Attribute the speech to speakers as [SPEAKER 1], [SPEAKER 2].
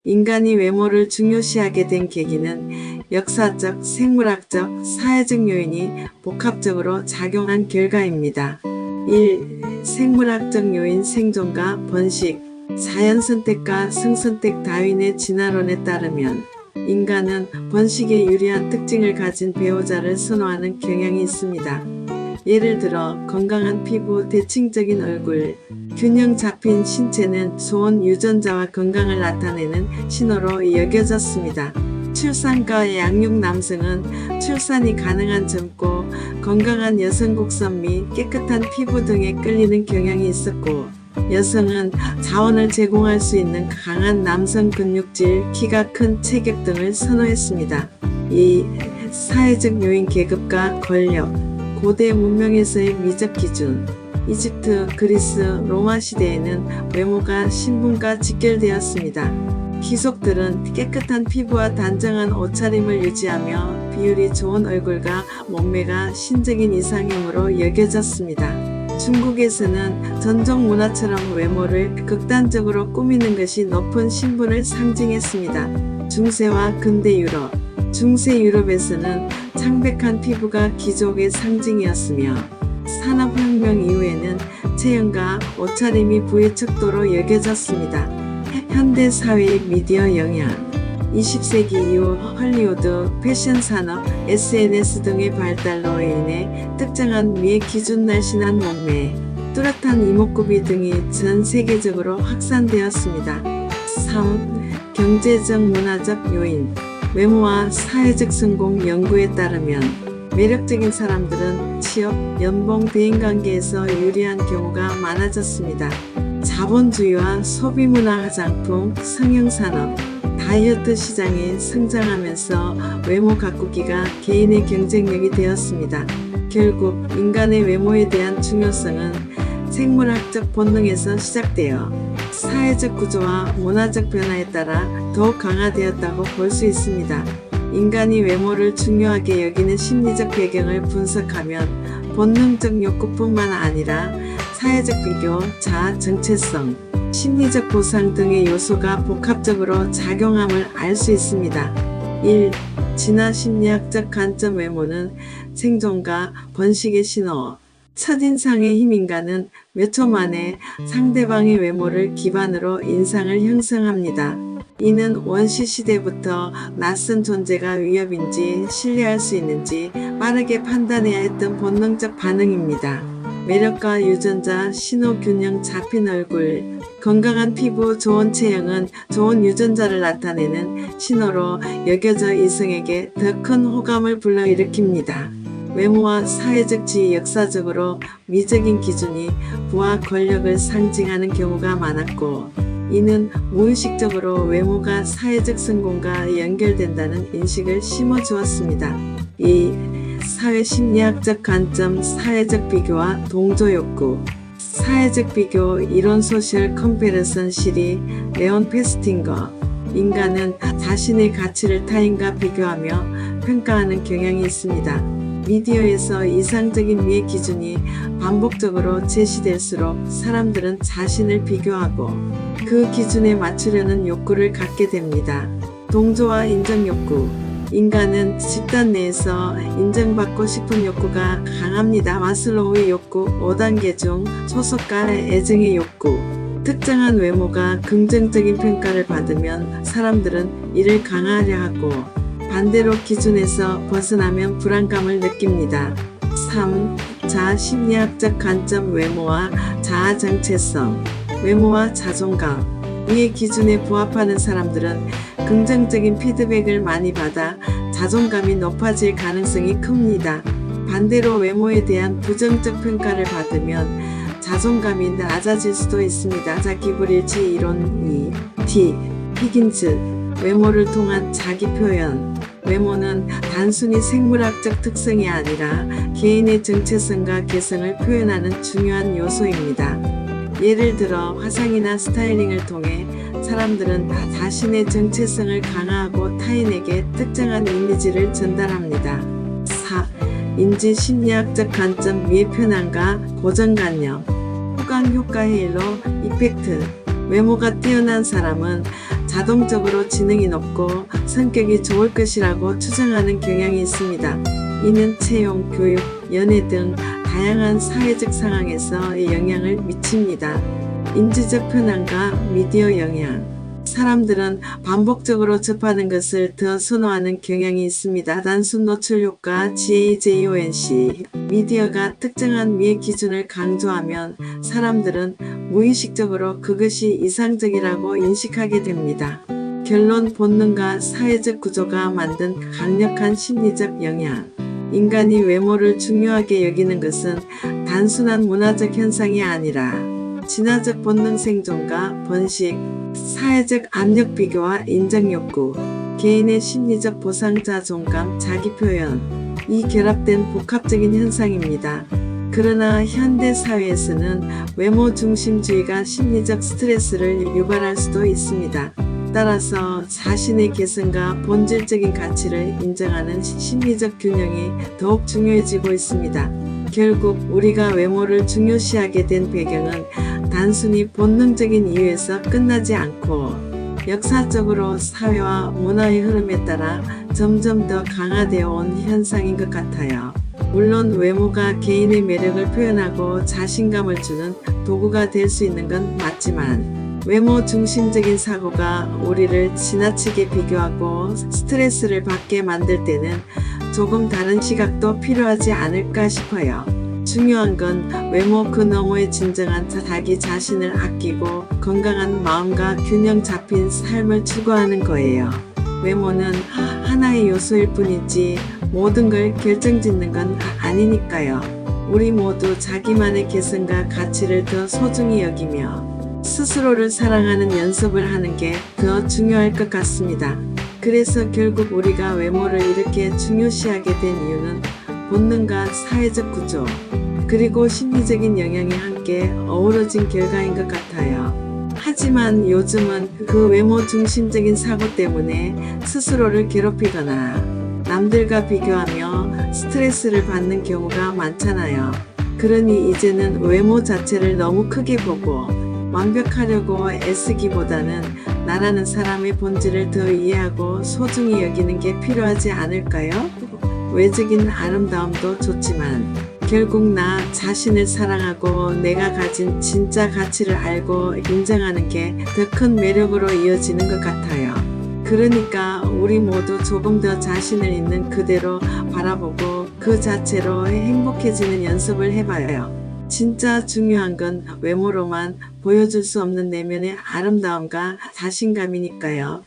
[SPEAKER 1] 인간이 외모를 중요시하게 된 계기는 역사적, 생물학적, 사회적 요인이 복합적으로 작용한 결과입니다. 1. 생물학적 요인 생존과 번식, 자연선택과 성선택 다윈의 진화론에 따르면 인간은 번식에 유리한 특징을 가진 배우자를 선호하는 경향이 있습니다. 예를 들어 건강한 피부, 대칭적인 얼굴, 균형 잡힌 신체는 좋은 유전자와 건강을 나타내는 신호로 여겨졌습니다. 출산과 양육 남성은 출산이 가능한 젊고 건강한 여성 곡선 및 깨끗한 피부 등에 끌리는 경향이 있었고, 여성은 자원을 제공할 수 있는 강한 남성 근육질, 키가 큰 체격 등을 선호했습니다. 2. 사회적 요인 계급과 권력, 고대 문명에서의 미적 기준. 이집트, 그리스, 로마 시대에는 외모가 신분과 직결되었습니다. 귀족들은 깨끗한 피부와 단정한 옷차림을 유지하며 비율이 좋은 얼굴과 몸매가 신적인 이상형으로 여겨졌습니다. 중국에서는 전통 문화처럼 외모를 극단적으로 꾸미는 것이 높은 신분을 상징했습니다. 중세와 근대 유럽, 중세 유럽에서는 창백한 피부가 귀족의 상징이었으며, 산업혁명 이후에는 체형과 옷차림이 부의 척도로 여겨졌습니다. 현대 사회의 미디어 영향, 20세기 이후 헐리우드, 패션 산업, SNS 등의 발달로 인해 특정한 미의 기준 날씬한 몸매, 뚜렷한 이목구비 등이 전 세계적으로 확산되었습니다. 3. 경제적 문화적 요인, 외모와 사회적 성공 연구에 따르면 매력적인 사람들은 취업, 연봉, 대인관계에서 유리한 경우가 많아졌습니다. 자본주의와 소비문화 화장품, 성형산업, 다이어트 시장이 성장하면서 외모 가꾸기가 개인의 경쟁력이 되었습니다. 결국 인간의 외모에 대한 중요성은 생물학적 본능에서 시작되어 사회적 구조와 문화적 변화에 따라 더욱 강화되었다고 볼 수 있습니다. 인간이 외모를 중요하게 여기는 심리적 배경을 분석하면 본능적 욕구뿐만 아니라 사회적 비교, 자아 정체성, 심리적 보상 등의 요소가 복합적으로 작용함을 알 수 있습니다. 1. 진화 심리학적 관점, 외모는 생존과 번식의 신호. 첫인상의 힘, 인간은 몇 초 만에 상대방의 외모를 기반으로 인상을 형성합니다. 이는 원시 시대부터 낯선 존재가 위협인지 신뢰할 수 있는지 빠르게 판단해야 했던 본능적 반응입니다. 매력과 유전자, 신호 균형 잡힌 얼굴, 건강한 피부, 좋은 체형은 좋은 유전자를 나타내는 신호로 여겨져 이성에게 더 큰 호감을 불러일으킵니다. 외모와 사회적 지위, 역사적으로 미적인 기준이 부와 권력을 상징하는 경우가 많았고, 이는 무의식적으로 외모가 사회적 성공과 연결된다는 인식을 심어주었습니다. 2. 사회심리학적 관점, 사회적 비교와 동조 욕구. 사회적 비교 이론, 소셜 컴패리선 시리, 레온 페스팅거. 인간은 자신의 가치를 타인과 비교하며 평가하는 경향이 있습니다. 미디어에서 이상적인 미의 기준이 반복적으로 제시될수록 사람들은 자신을 비교하고 그 기준에 맞추려는 욕구를 갖게 됩니다. 동조와 인정 욕구. 인간은 집단 내에서 인정받고 싶은 욕구가 강합니다. 마슬로우의 욕구 5단계 중 소속과 애정의 욕구. 특정한 외모가 긍정적인 평가를 받으면 사람들은 이를 강화하려 하고, 반대로 기준에서 벗어나면 불안감을 느낍니다. 3. 자아 심리학적 관점, 외모와 자아 정체성. 외모와 자존감. 이의 기준에 부합하는 사람들은 긍정적인 피드백을 많이 받아 자존감이 높아질 가능성이 큽니다. 반대로 외모에 대한 부정적 평가를 받으면 자존감이 낮아질 수도 있습니다. 자기불일치 이론 2. T. 히긴즈. 외모를 통한 자기 표현. 외모는 단순히 생물학적 특성이 아니라 개인의 정체성과 개성을 표현하는 중요한 요소입니다. 예를 들어 화장이나 스타일링을 통해 사람들은 자신의 정체성을 강화하고 타인에게 특정한 이미지를 전달합니다. 4. 인지 심리학적 관점, 미의 편향과 고정관념. 후광 효과 헤일로 이펙트. 외모가 뛰어난 사람은 자동적으로 지능이 높고 성격이 좋을 것이라고 추정하는 경향이 있습니다. 이는 채용, 교육, 연애 등 다양한 사회적 상황에서 영향을 미칩니다. 인지적 편향과 미디어 영향. 사람들은 반복적으로 접하는 것을 더 선호하는 경향이 있습니다. 단순 노출 효과 JONC. 미디어가 특정한 미의 기준을 강조하면 사람들은 무의식적으로 그것이 이상적이라고 인식하게 됩니다. 결론, 본능과 사회적 구조가 만든 강력한 심리적 영향. 인간이 외모를 중요하게 여기는 것은 단순한 문화적 현상이 아니라 진화적 본능 생존과 번식, 사회적 압력 비교와 인정 욕구, 개인의 심리적 보상 자존감, 자기 표현, 이 결합된 복합적인 현상입니다. 그러나 현대 사회에서는 외모 중심주의가 심리적 스트레스를 유발할 수도 있습니다. 따라서 자신의 개성과 본질적인 가치를 인정하는 심리적 균형이 더욱 중요해지고 있습니다. 결국 우리가 외모를 중요시하게 된 배경은 단순히 본능적인 이유에서 끝나지 않고 역사적으로 사회와 문화의 흐름에 따라 점점 더 강화되어 온 현상인 것 같아요. 물론 외모가 개인의 매력을 표현하고 자신감을 주는 도구가 될 수 있는 건 맞지만 외모 중심적인 사고가 우리를 지나치게 비교하고 스트레스를 받게 만들 때는 조금 다른 시각도 필요하지 않을까 싶어요. 중요한 건 외모 그 너머의 진정한 자기 자신을 아끼고 건강한 마음과 균형 잡힌 삶을 추구하는 거예요. 외모는 하나의 요소일 뿐이지 모든 걸 결정짓는 건 아니니까요. 우리 모두 자기만의 개성과 가치를 더 소중히 여기며 스스로를 사랑하는 연습을 하는 게 더 중요할 것 같습니다. 그래서 결국 우리가 외모를 이렇게 중요시하게 된 이유는 본능과 사회적 구조, 그리고 심리적인 영향이 함께 어우러진 결과인 것 같아요. 하지만 요즘은 그 외모 중심적인 사고 때문에 스스로를 괴롭히거나 남들과 비교하며 스트레스를 받는 경우가 많잖아요. 그러니 이제는 외모 자체를 너무 크게 보고 완벽하려고 애쓰기보다는 나라는 사람의 본질을 더 이해하고 소중히 여기는 게 필요하지 않을까요? 외적인 아름다움도 좋지만 결국 나 자신을 사랑하고 내가 가진 진짜 가치를 알고 인정하는 게 더 큰 매력으로 이어지는 것 같아요. 그러니까 우리 모두 조금 더 자신을 있는 그대로 바라보고 그 자체로 행복해지는 연습을 해봐요. 진짜 중요한 건 외모로만 보여줄 수 없는 내면의 아름다움과 자신감이니까요.